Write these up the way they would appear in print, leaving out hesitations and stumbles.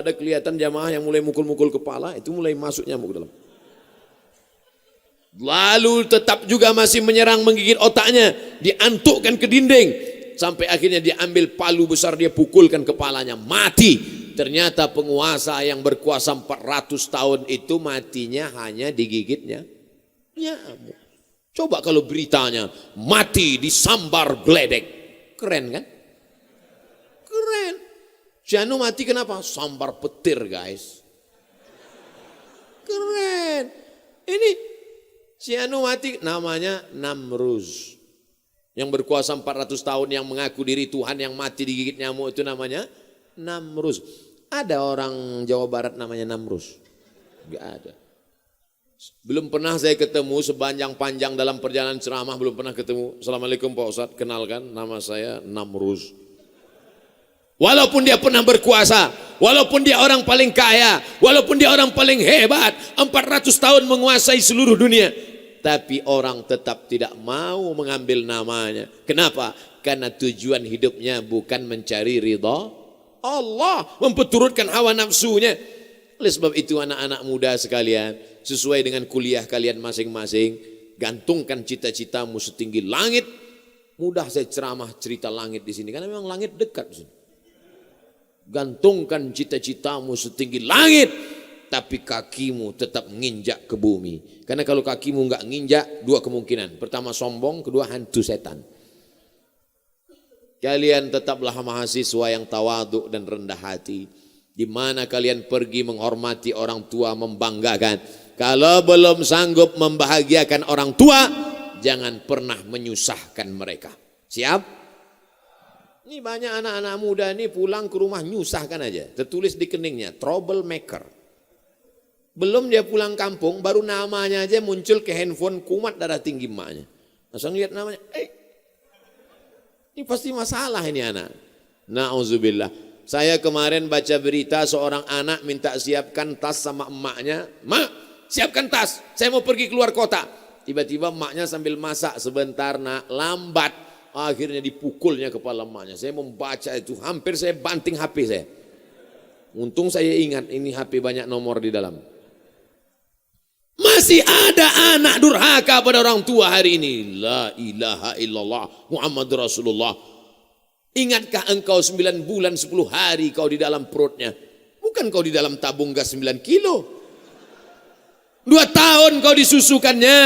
Ada kelihatan jamaah yang mulai mukul-mukul kepala, itu mulai masuk nyamuk ke dalam. Lalu tetap juga masih menyerang, menggigit otaknya, diantukkan ke dinding, sampai akhirnya diambil palu besar, dia pukulkan kepalanya, mati. Ternyata penguasa yang berkuasa 400 tahun itu matinya hanya digigitnya nyamuk. Coba kalau beritanya mati disambar geledek, keren kan? Keren. Ciano mati kenapa? Sambar petir guys. Keren. Ini Ciano mati namanya Namruz. Yang berkuasa 400 tahun yang mengaku diri Tuhan, yang mati digigit nyamuk itu namanya Namruz. Ada orang Jawa Barat namanya Namruz? Enggak ada. Belum pernah saya ketemu sepanjang panjang dalam perjalanan ceramah, belum pernah ketemu. Assalamualaikum Pak Ustadz, kenalkan nama saya Namruz. Walaupun dia pernah berkuasa, walaupun dia orang paling kaya, walaupun dia orang paling hebat, 400 tahun menguasai seluruh dunia, tapi orang tetap tidak mau mengambil namanya. Kenapa? Karena tujuan hidupnya bukan mencari ridha Allah, memperturutkan hawa nafsunya. Oleh sebab itu anak-anak muda sekalian, sesuai dengan kuliah kalian masing-masing, gantungkan cita-citamu setinggi langit. Mudah saya ceramah cerita langit di sini karena memang langit dekat di sini. Gantungkan cita-citamu setinggi langit, tapi kakimu tetap nginjak ke bumi. Karena kalau kakimu enggak nginjak, dua kemungkinan. Pertama sombong, kedua hantu setan. Kalian tetaplah mahasiswa yang tawaduk dan rendah hati. Di mana kalian pergi menghormati orang tua, membanggakan. Kalau belum sanggup membahagiakan orang tua, jangan pernah menyusahkan mereka. Siap? Ini banyak anak-anak muda ini pulang ke rumah nyusahkan aja. Tertulis di keningnya, troublemaker. Belum dia pulang kampung, baru namanya aja muncul ke handphone, kumat darah tinggi emaknya. Langsung lihat namanya, ini pasti masalah ini anak. Na'udzubillah. Saya kemarin baca berita seorang anak minta siapkan tas sama emaknya. Mak, siapkan tas, saya mau pergi keluar kota. Tiba-tiba emaknya sambil masak, sebentar nak, lambat. Akhirnya dipukulnya kepala emaknya. Saya membaca itu, hampir saya banting HP saya. Untung saya ingat ini HP banyak nomor di dalam. Masih ada anak durhaka pada orang tua hari ini. La ilaha illallah Muhammad Rasulullah. Ingatkah engkau 9 bulan 10 hari kau di dalam perutnya? Bukan kau di dalam tabung gas 9 kilo. 2 tahun kau disusukannya.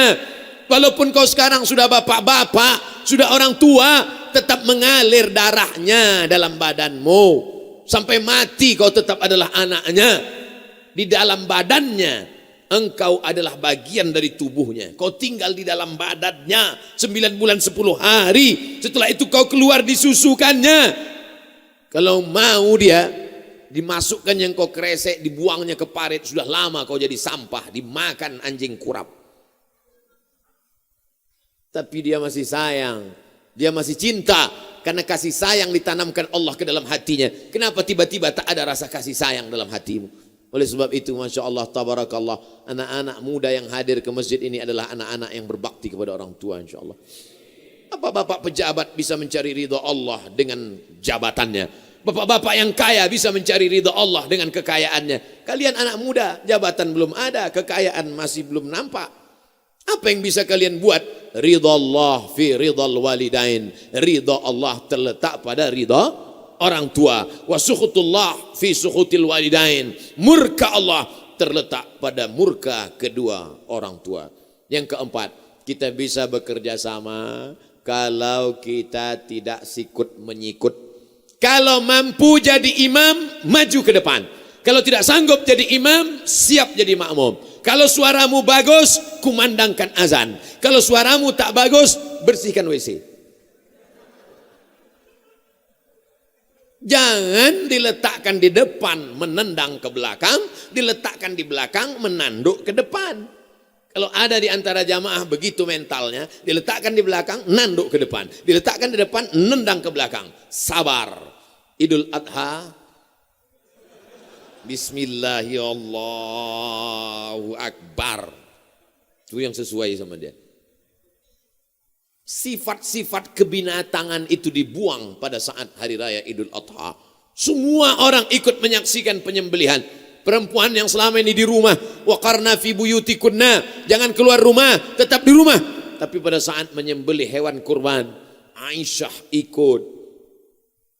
Walaupun kau sekarang sudah bapak-bapak, sudah orang tua, tetap mengalir darahnya dalam badanmu. Sampai mati kau tetap adalah anaknya. Di dalam badannya, engkau adalah bagian dari tubuhnya. Kau tinggal di dalam badannya 9 bulan 10 hari. Setelah itu kau keluar disusukannya. Kalau mau dia dimasukkan yang kau kresek, dibuangnya ke parit, sudah lama kau jadi sampah, dimakan anjing kurap. Tapi dia masih sayang, dia masih cinta, karena kasih sayang ditanamkan Allah ke dalam hatinya. Kenapa tiba-tiba tak ada rasa kasih sayang dalam hatimu? Oleh sebab itu Masya Allah, tabarakallah, anak-anak muda yang hadir ke masjid ini adalah anak-anak yang berbakti kepada orang tua Insya Allah. Apa bapak pejabat bisa mencari ridha Allah dengan jabatannya? Bapak-bapak yang kaya bisa mencari ridha Allah dengan kekayaannya. Kalian anak muda, jabatan belum ada, kekayaan masih belum nampak. Apa yang bisa kalian buat? Ridha Allah fi ridhal walidain. Ridha Allah terletak pada ridha orang tua. Wa sukhutullah fi sukhutil walidain. Murka Allah terletak pada murka kedua orang tua. Yang keempat, kita bisa bekerja sama kalau kita tidak sikut menyikut. Kalau mampu jadi imam, maju ke depan. Kalau tidak sanggup jadi imam, siap jadi makmum. Kalau suaramu bagus, kumandangkan azan. Kalau suaramu tak bagus, bersihkan WC. Jangan diletakkan di depan, menendang ke belakang. Diletakkan di belakang, menanduk ke depan. Kalau ada di antara jamaah begitu mentalnya, diletakkan di belakang, nanduk ke depan. Diletakkan di depan, nendang ke belakang. Sabar. Idul Adha. Bismillahirrahmanirrahim, Allahu Akbar. Itu yang sesuai sama dia. Sifat-sifat kebinatangan itu dibuang pada saat hari raya Idul Adha. Semua orang ikut menyaksikan penyembelihan. Perempuan yang selama ini di rumah, waqarna fi buyutikunna, jangan keluar rumah, tetap di rumah. Tapi pada saat menyembelih hewan kurban, Aisyah ikut,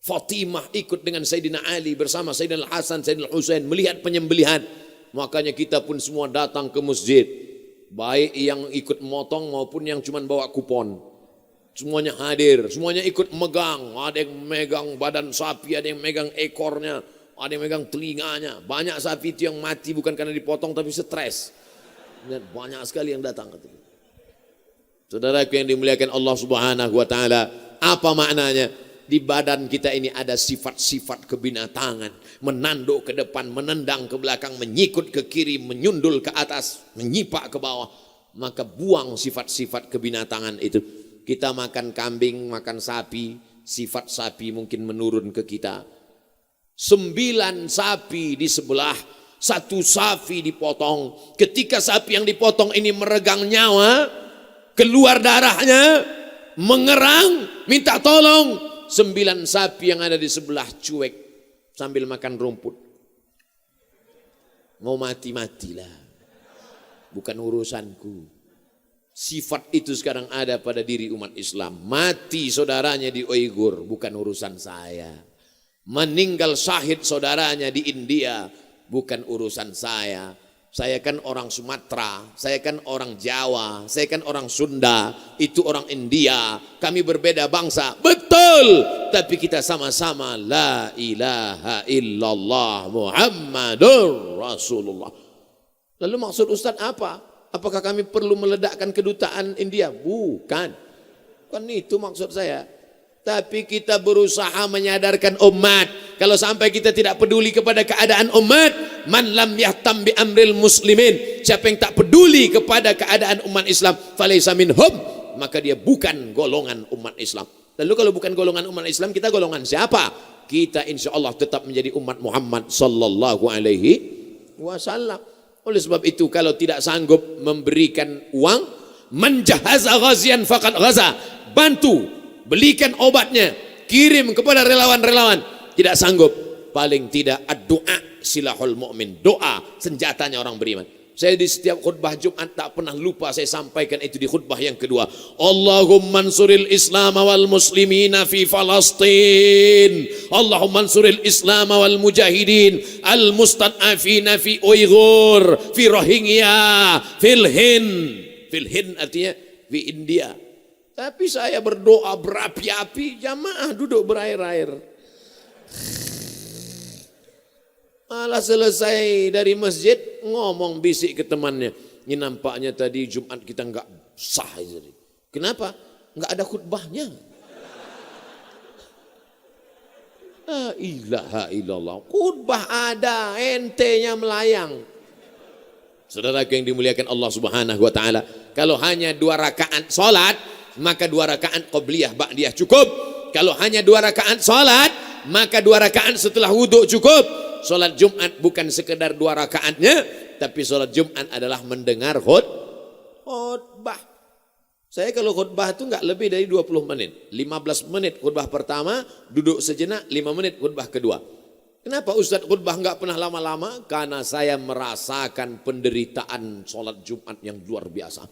Fatimah ikut dengan Sayyidina Ali bersama Sayyidina Hasan, Sayyidina Husain melihat penyembelihan. Makanya kita pun semua datang ke masjid, baik yang ikut motong maupun yang cuma bawa kupon. Semuanya hadir, semuanya ikut megang. Ada yang megang badan sapi, ada yang megang ekornya, ada yang megang telinganya. Banyak sapi itu yang mati bukan karena dipotong tapi stres. Dan banyak sekali yang datang. Saudaraku yang dimuliakan Allah Subhanahu wa taala, apa maknanya? Di badan kita ini ada sifat-sifat kebinatangan. Menanduk ke depan, menendang ke belakang, menyikut ke kiri, menyundul ke atas, menyipak ke bawah. Maka buang sifat-sifat kebinatangan itu. Kita makan kambing, makan sapi, sifat sapi mungkin menurun ke kita. 9 sapi di sebelah, 1 sapi dipotong. Ketika sapi yang dipotong ini meregang nyawa, keluar darahnya, mengerang, minta tolong. 9 sapi yang ada di sebelah cuek sambil makan rumput. Mau mati-matilah. Bukan urusanku. Sifat itu sekarang ada pada diri umat Islam. Mati saudaranya di Uighur, bukan urusan saya. Meninggal syahid saudaranya di India, bukan urusan saya. Saya kan orang Sumatera, saya kan orang Jawa, saya kan orang Sunda, itu orang India. Kami berbeda bangsa, betul. Tapi kita sama-sama la ilaha illallah Muhammadur Rasulullah. Lalu maksud Ustaz apa? Apakah kami perlu meledakkan kedutaan India? Bukan. Bukan itu maksud saya. Tapi kita berusaha menyadarkan umat. Kalau sampai kita tidak peduli kepada keadaan umat, man lam yahtam bi amril muslimin. Siapa yang tak peduli kepada keadaan umat Islam, falaysa minhum, maka dia bukan golongan umat Islam. Lalu kalau bukan golongan umat Islam, kita golongan siapa? Kita insya Allah tetap menjadi umat Muhammad sallallahu alaihi wasallam. Oleh sebab itu kalau tidak sanggup memberikan uang, menjahaza ghazian faqad ghaza, bantu, belikan obatnya, kirim kepada relawan-relawan. Tidak sanggup, paling tidak ad-doa silahul mu'min, doa senjatanya orang beriman. Saya di setiap khutbah Jumat tak pernah lupa saya sampaikan itu di khutbah yang kedua. Allahumma ansuril Islam wal muslimina fi Falastin. Allahumma ansuril Islam wal mujahidin al mustad'afina fi Uighur, fi Rohingya, fil Hind. Fil Hind artinya di India. Tapi saya berdoa berapi-api, jamaah duduk berair-air. Malah selesai dari masjid ngomong bisik ke temannya. Ini nampaknya tadi Jumat kita enggak sah. Kenapa? Enggak ada khutbahnya. La ilaha illallah. Khutbah ada, ente-nya melayang. Saudara yang dimuliakan Allah Subhanahu wa taala, kalau hanya 2 rakaat salat, maka 2 rakaat qabliyah ba'diyah cukup. Kalau hanya 2 rakaat salat, maka 2 rakaat setelah wudu cukup. Salat Jumat bukan sekedar 2 rakaatnya, tapi salat Jumat adalah mendengar khutbah. Saya kalau khutbah itu enggak lebih dari 20 menit. 15 menit khutbah pertama, duduk sejenak, 5 menit khutbah kedua. Kenapa Ustaz khutbah enggak pernah lama-lama? Karena saya merasakan penderitaan salat Jumat yang luar biasa.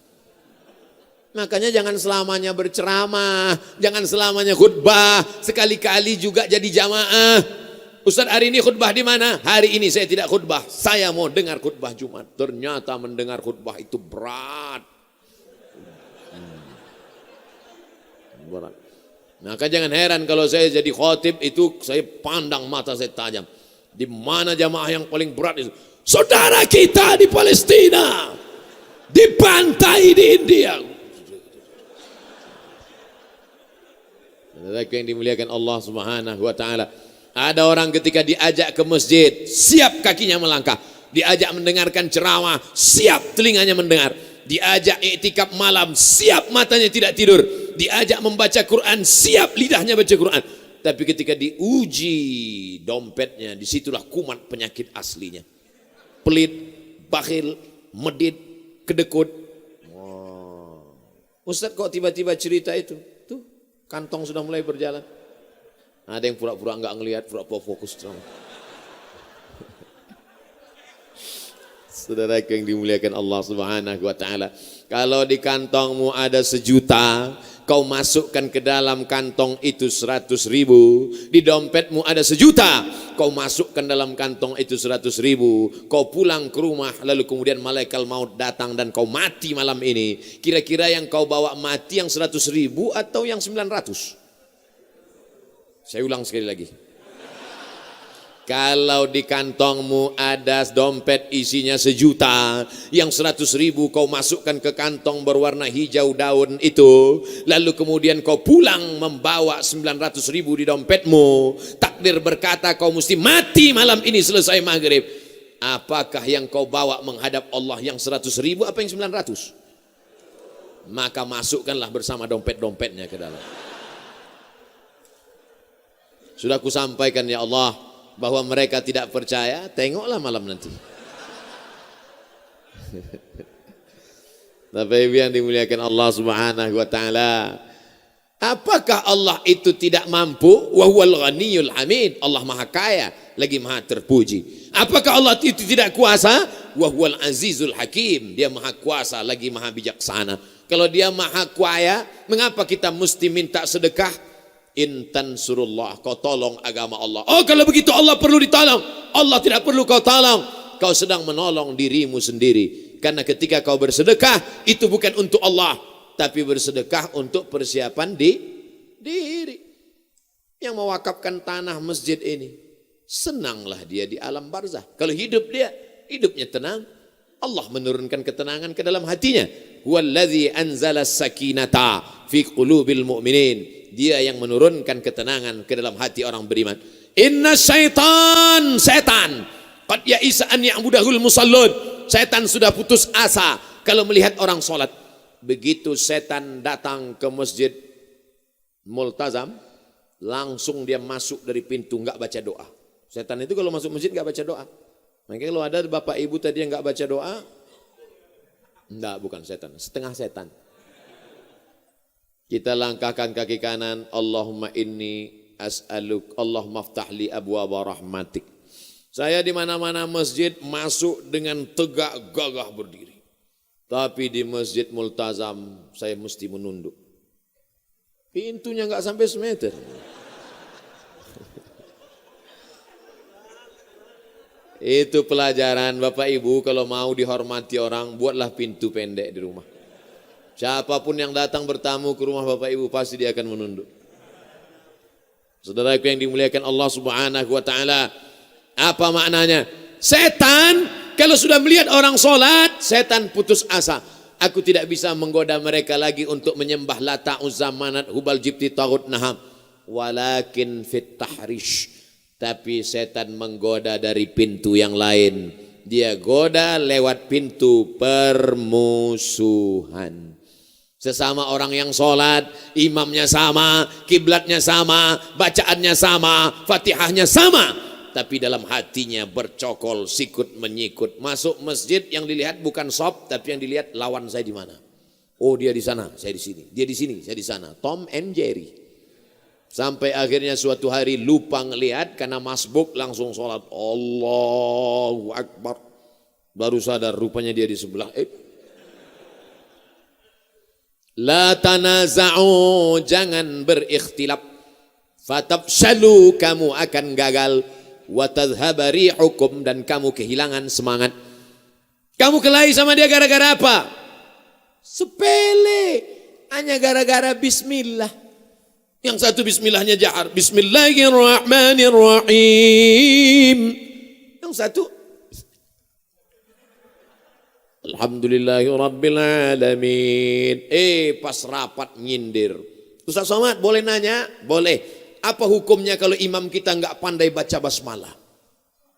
Makanya jangan selamanya berceramah, jangan selamanya khutbah, sekali-kali juga jadi jamaah. Ustaz hari ini khutbah di mana? Hari ini saya tidak khutbah, saya mau dengar khutbah Jumat. Ternyata mendengar khutbah itu berat. Berat. Maka jangan heran kalau saya jadi khotib itu saya pandang mata saya tajam. Di mana jamaah yang paling berat itu? Saudara kita di Palestina, di pantai di India. Saudara yang dimuliakan Allah Subhanahu wa taala. Ada orang ketika diajak ke masjid, siap kakinya melangkah. Diajak mendengarkan ceramah, siap telinganya mendengar. Diajak iktikaf malam, siap matanya tidak tidur. Diajak membaca Quran, siap lidahnya baca Quran. Tapi ketika diuji dompetnya, disitulah kumat penyakit aslinya. Pelit, bakhil, medit, kedekut. Wow. Ustaz kok tiba-tiba cerita itu? Tuh, kantong sudah mulai berjalan. Ada yang pura-pura enggak ngelihat, pura-pura fokus. Saudara yang dimuliakan Allah Subhanahu wa taala, kalau di kantongmu ada 1.000.000, kau masukkan ke dalam kantong itu 100.000. Di dompetmu ada 1.000.000, kau masukkan dalam kantong itu 100.000. Kau pulang ke rumah, lalu kemudian malaikat maut datang dan kau mati malam ini. Kira-kira yang kau bawa mati yang 100.000 atau yang 900? Saya ulang sekali lagi. Kalau di kantongmu ada dompet isinya 1.000.000, yang 100.000 kau masukkan ke kantong berwarna hijau daun itu, lalu kemudian kau pulang membawa 900.000 di dompetmu, takdir berkata kau mesti mati malam ini selesai maghrib. Apakah yang kau bawa menghadap Allah yang 100.000 apa yang 900? Maka masukkanlah bersama dompet-dompetnya ke dalam. Sudah ku sampaikan ya Allah, bahwa mereka tidak percaya, tengoklah malam nanti. Bapak Ibu yang dimuliakan Allah Subhanahu wa taala, apakah Allah itu tidak mampu? Wa huwal ghaniyul hamid. Allah Maha Kaya lagi Maha terpuji. Apakah Allah itu tidak kuasa? Wa huwal azizul hakim. Dia Maha kuasa lagi Maha bijaksana. Kalau dia Maha kaya, mengapa kita mesti minta sedekah? Intan surullah, kau tolong agama Allah. Oh, kalau begitu Allah perlu ditolong. Allah tidak perlu kau tolong. Kau sedang menolong dirimu sendiri. Karena ketika kau bersedekah, itu bukan untuk Allah, tapi bersedekah untuk persiapan diri. Yang mewakafkan tanah masjid ini, senanglah dia di alam barzah. Kalau hidup dia, hidupnya tenang. Allah menurunkan ketenangan ke dalam hatinya. Huwallazi anzala sakinata fi qulubil mu'minin. Dia yang menurunkan ketenangan ke dalam hati orang beriman. Inna setan qad ya'isa an ya'budahul musallun. Setan sudah putus asa kalau melihat orang sholat. Begitu setan datang ke masjid Multazam, langsung dia masuk dari pintu, enggak baca doa. Setan itu kalau masuk masjid enggak baca doa. Makanya kalau ada bapak ibu tadi yang enggak baca doa, enggak, bukan setan, setengah setan. Kita langkahkan kaki kanan. Allahumma inni as'aluk, Allahumma aftahli abwaaba rahmatik. Saya di mana-mana masjid masuk dengan tegak gagah berdiri. Tapi di masjid Multazam saya mesti menunduk. Pintunya enggak sampai semeter. Itu pelajaran Bapak Ibu, kalau mau dihormati orang, buatlah pintu pendek di rumah. Siapapun yang datang bertamu ke rumah Bapak Ibu pasti dia akan menunduk. Saudaraku yang dimuliakan Allah Subhanahu wa taala, apa maknanya? Setan kalau sudah melihat orang sholat, setan putus asa. Aku tidak bisa menggoda mereka lagi untuk menyembah Lata, Uzza, Manat, Hubal, Jibti, Taghut, Naham. Walakin fit tahrish. Tapi setan menggoda dari pintu yang lain. Dia goda lewat pintu permusuhan. Sesama orang yang sholat, imamnya sama, kiblatnya sama, bacaannya sama, fatihahnya sama. Tapi dalam hatinya bercokol, sikut menyikut. Masuk masjid yang dilihat bukan shop, tapi yang dilihat lawan saya di mana. Oh, dia di sana, saya di sini. Dia di sini, saya di sana. Tom and Jerry. Sampai akhirnya suatu hari lupa ngelihat karena masbuk, langsung sholat. Allahu Akbar. Baru sadar rupanya dia di sebelah. La tanaza'u, jangan berikhtilaf. Fatafshalu, kamu akan gagal. Wa tadhhaba rihukum, dan kamu kehilangan semangat. Kamu kelahi sama dia gara-gara apa? Sepele, hanya gara-gara bismillah. Yang satu bismillahnya jahar, Bismillahirrahmanirrahim. Yang satu Alhamdulillahirrabbilalamin. Pas rapat nyindir. Ustaz Somad boleh nanya? Boleh. Apa hukumnya kalau imam kita enggak pandai baca basmalah?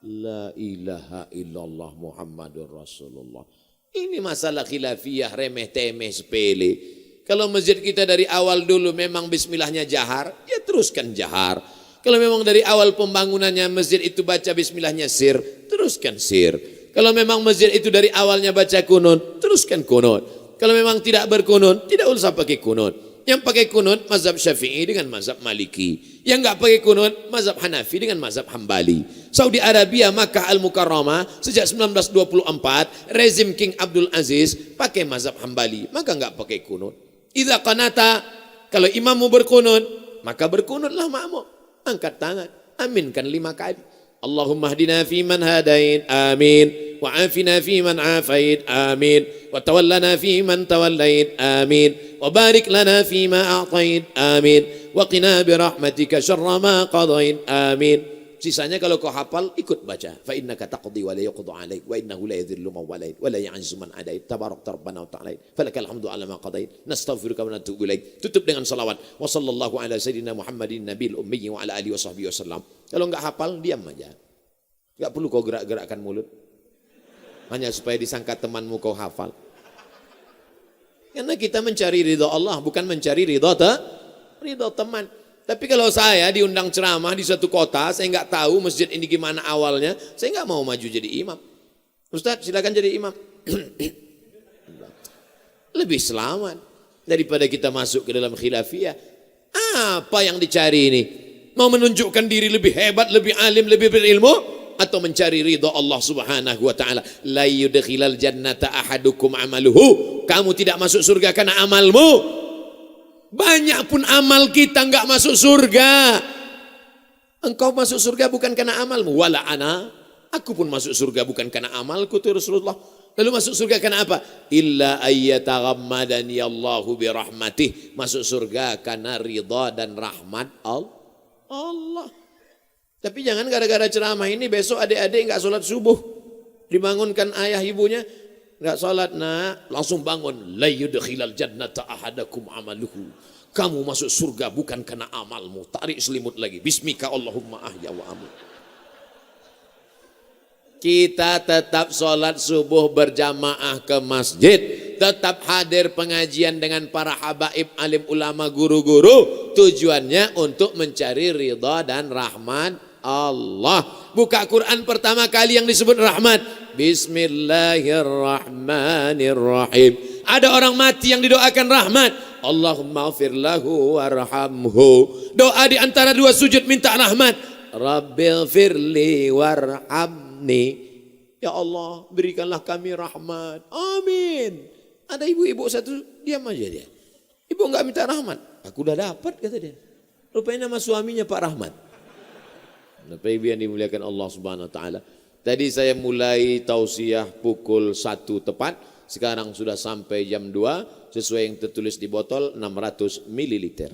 La ilaha illallah Muhammadur Rasulullah. Ini masalah khilafiyah, remeh temeh sepele. Kalau masjid kita dari awal dulu memang bismillahnya jahar, ya teruskan jahar. Kalau memang dari awal pembangunannya masjid itu baca bismillahnya sir, teruskan sir. Kalau memang masjid itu dari awalnya baca kunut, teruskan kunut. Kalau memang tidak berkunut, tidak usah pakai kunut. Yang pakai kunut mazhab Syafi'i dengan mazhab Maliki. Yang enggak pakai kunut mazhab Hanafi dengan mazhab Hambali. Saudi Arabia Makkah Al-Mukarramah sejak 1924 rezim King Abdul Aziz pakai mazhab Hambali, maka enggak pakai kunut. Idza qanata, kalau imammu berkunut, maka berkunutlah makmum. Angkat tangan, aminkan 5 kali. Allahumma hdina fi man hadait, amin. Wa afina fi man afait, amin. Wa tawallana fi man tawallait, amin. Wa barik lana fi ma a'tait, amin. Wa qina bi rahmatika syarra ma qadait, amin. Sisanya kalau kau hafal ikut baca. Fa innaka taqdi wa la yuqda 'alaik wa innahu la yadhillu man walait wa la ya'izzu man adait. Tabarakta rabbana wa ta'ala. Falakal hamdu 'ala ma qadait. Nastaghfiruka wa natubu ilaik. Tutup dengan salawat. Wa sallallahu ala sayyidina Muhammadin nabiyil ummi wa ala alihi wasahbihi wasallam. Kalau enggak hafal diam aja. Enggak perlu kau gerak-gerakkan mulut. Hanya supaya disangka temanmu kau hafal. Karena kita mencari ridha Allah, bukan mencari ridha teman. Tapi kalau saya diundang ceramah di suatu kota, saya nggak tahu masjid ini gimana awalnya, saya nggak mau maju jadi imam. Ustadz silakan jadi imam. Lebih selamat daripada kita masuk ke dalam khilafiyah. Apa yang dicari ini? Mau menunjukkan diri lebih hebat, lebih alim, lebih berilmu, atau mencari ridha Allah Subhanahu wa taala? La yudkhilal jannata ahadukum amaluhu. Kamu tidak masuk surga karena amalmu. Banyak pun amal kita enggak masuk surga. Engkau masuk surga bukan karena amalmu. Wala ana, aku pun masuk surga bukan karena amalku tuh Rasulullah. Lalu masuk surga karena apa? Illa ayyataghammadani Allahu bi rahmatih. Masuk surga karena ridha dan rahmat Allah. Tapi jangan gara-gara ceramah ini besok adik-adik enggak sholat subuh. Dibangunkan ayah ibunya, enggak sholat nak, langsung bangun. La yudkhilal jannata ahadakum amaluhu. Kamu masuk surga bukan karena amalmu. Tarik selimut lagi. Bismika Allahumma ahya wa amut. Kita tetap sholat subuh berjamaah ke masjid. Tetap hadir pengajian dengan para habaib, alim ulama, guru-guru. Tujuannya untuk mencari ridha dan rahmat Allah. Buka Quran pertama kali yang disebut rahmat. Bismillahirrahmanirrahim. Ada orang mati yang didoakan rahmat. Allahumma ghfir lahu warhamhu. Doa di antara 2 sujud minta rahmat. Rabbil firli warhamni. Ya Allah, berikanlah kami rahmat. Amin. Ada ibu-ibu satu diam aja dia. Ibu enggak minta rahmat. Aku udah dapat kata dia. Rupanya nama suaminya Pak Rahmat. Bapak Ibu yang dimuliakan Allah Subhanahu wa taala. Tadi saya mulai tausiah pukul 1 tepat, sekarang sudah sampai jam 2 sesuai yang tertulis di botol 600 ml.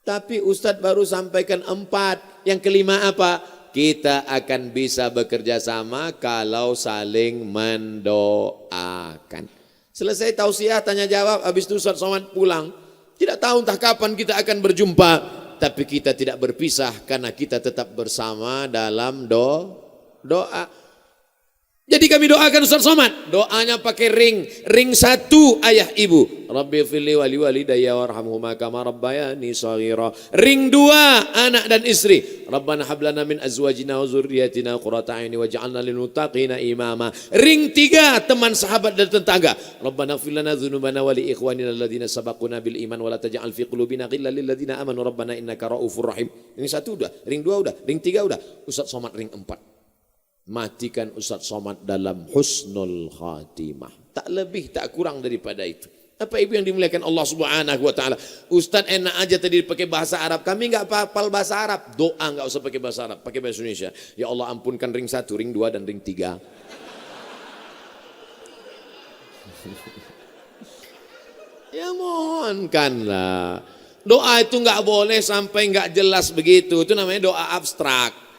Tapi Ustadz baru sampaikan 4. Yang kelima apa? Kita akan bisa bekerja sama kalau saling mendoakan. Selesai tausiah tanya jawab, habis itu Ustadz Somad pulang. Tidak tahu entah kapan kita akan berjumpa, tapi kita tidak berpisah karena kita tetap bersama dalam doa. Jadi kami doakan Ustaz Somad. Doanya pakai ring 1 ayah ibu. Rabbi fili wali walidayya warhamhuma kama rabbayani shaghira. Ring 2 anak dan istri. Rabbana hablana min azwajina wa dzurriyyatina qurrata a'yuni waj'alna lil muttaqina imama. Ring 3 teman sahabat dan tetangga. Rabbana ighfir lana dzunubana wa li ikhwanina alladziina sabaquna bil iman wa la taj'al fi qulubina ghillan lil ladzina amanu rabbana innaka raufur rahim. Ring 1 udah, ring 2 udah, ring 3 udah. Ustaz Somad ring 4. Matikan Ustaz Somad dalam husnul khatimah. Tak lebih tak kurang daripada itu. Apa ibu yang dimuliakan Allah Subhanahu wa taala. Ustaz enak aja tadi pakai bahasa Arab. Kami enggak hafal bahasa Arab. Doa enggak usah pakai bahasa Arab, pakai bahasa Indonesia. Ya Allah ampunkan ring 1, ring 2 dan ring 3. Ya mohonkanlah. Doa itu enggak boleh sampai enggak jelas begitu. Itu namanya doa abstrak.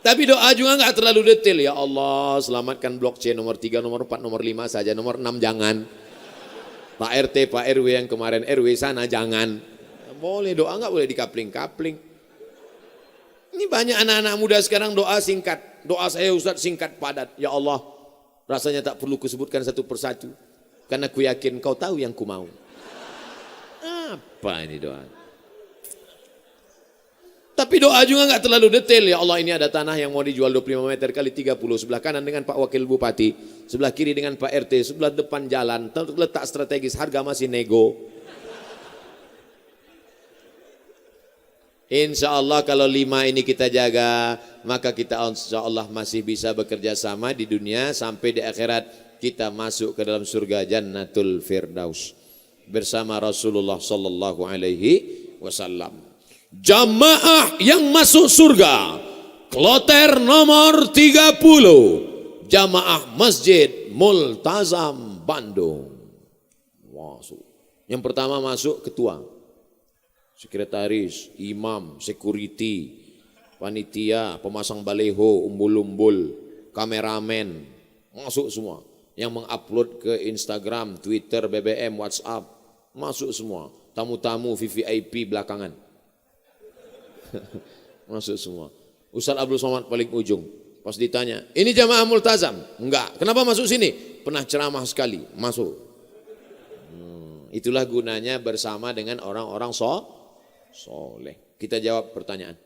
Tapi doa juga enggak terlalu detail. Ya Allah selamatkan blok C nomor 3, nomor 4, nomor 5 saja. Nomor 6 jangan. Pak RT, Pak RW yang kemarin RW sana jangan. Boleh doa enggak boleh dikapling-kapling. Ini banyak anak-anak muda sekarang doa singkat. Doa saya Ustaz singkat padat. Ya Allah rasanya tak perlu kusebutkan satu persatu. Karena ku yakin kau tahu yang ku mau. Apa ini doa? Tapi doa juga enggak terlalu detail. Ya Allah ini ada tanah yang mau dijual 25 meter kali 30. Sebelah kanan dengan Pak Wakil Bupati. Sebelah kiri dengan Pak RT. Sebelah depan jalan. Terletak strategis. Harga masih nego. Insya Allah kalau 5 ini kita jaga, maka kita insya Allah masih bisa bekerja sama di dunia sampai di akhirat kita masuk ke dalam surga Jannatul Firdaus bersama Rasulullah sallallahu alaihi wasallam. Jamaah yang masuk surga, kloter nomor 30, jamaah Masjid Multazam Bandung. Masuk. Yang pertama masuk ketua, sekretaris, imam, security, panitia, pemasang baleho, umbul-umbul, kameramen, masuk semua. Yang mengupload ke Instagram, Twitter, BBM, WhatsApp, masuk semua. Tamu-tamu VVIP belakangan, masuk semua. Ustaz Abdul Somad paling ujung. Pas ditanya, ini jamaah multazam? Enggak. Kenapa masuk sini? Pernah ceramah sekali, masuk. Itulah gunanya bersama dengan orang-orang soleh. Kita jawab pertanyaan.